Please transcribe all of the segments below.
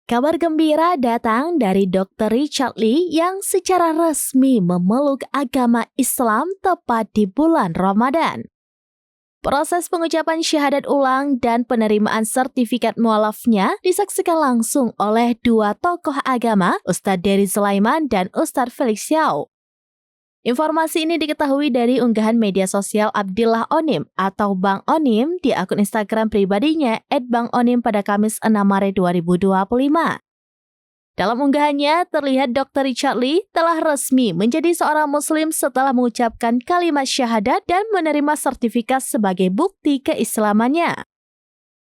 Kabar gembira datang dari Dr. Richard Lee yang secara resmi memeluk agama Islam tepat di bulan Ramadan. Proses pengucapan syahadat ulang dan penerimaan sertifikat mualafnya disaksikan langsung oleh dua tokoh agama, Ustadz Dery Sulaiman dan Ustadz Felix Xiao. Informasi ini diketahui dari unggahan media sosial Abdillah Onim atau Bang Onim di akun Instagram pribadinya @bangonim pada Kamis 6 Maret 2025. Dalam unggahannya, terlihat Dr. Richard Lee telah resmi menjadi seorang muslim setelah mengucapkan kalimat syahadat dan menerima sertifikat sebagai bukti keislamannya.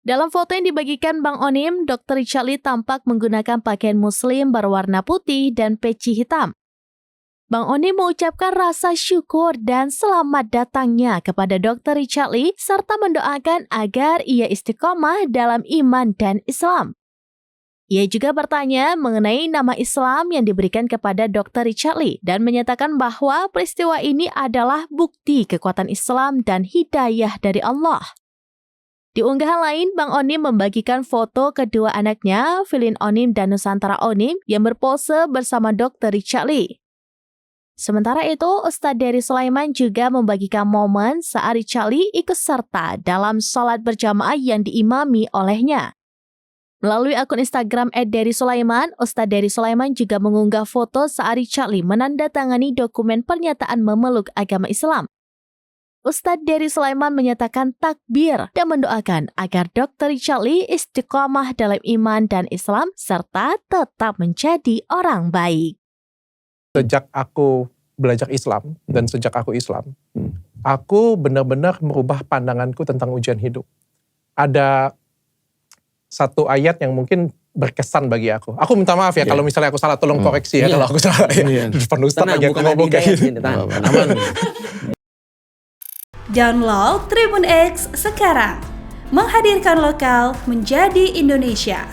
Dalam foto yang dibagikan Bang Onim, Dr. Richard Lee tampak menggunakan pakaian muslim berwarna putih dan peci hitam. Bang Onim mengucapkan rasa syukur dan selamat datangnya kepada Dr. Richard Lee serta mendoakan agar ia istiqomah dalam iman dan Islam. Ia juga bertanya mengenai nama Islam yang diberikan kepada Dr. Richard Lee dan menyatakan bahwa peristiwa ini adalah bukti kekuatan Islam dan hidayah dari Allah. Di unggahan lain, Bang Onim membagikan foto kedua anaknya, Filin Onim dan Nusantara Onim, yang berpose bersama Dr. Richard Lee. Sementara itu, Ustadz Dery Sulaiman juga membagikan momen saat Richard Lee ikut serta dalam sholat berjamaah yang diimami olehnya. Melalui akun Instagram @Dery Sulaiman, Ustadz Dery Sulaiman juga mengunggah foto saat Richard Lee menandatangani dokumen pernyataan memeluk agama Islam. Ustadz Dery Sulaiman menyatakan takbir dan mendoakan agar Dr. Richard Lee istiqomah dalam iman dan Islam serta tetap menjadi orang baik. Sejak aku belajar Islam dan sejak aku Islam, aku benar-benar merubah pandanganku tentang ujian hidup. Ada satu ayat yang mungkin berkesan bagi aku. Aku minta maaf ya kalau misalnya aku salah, tolong koreksi ya kalau aku salah. Depan Ustaz lagi aku ngomong kayak gini. Download Tribun X sekarang. Menghadirkan lokal menjadi Indonesia.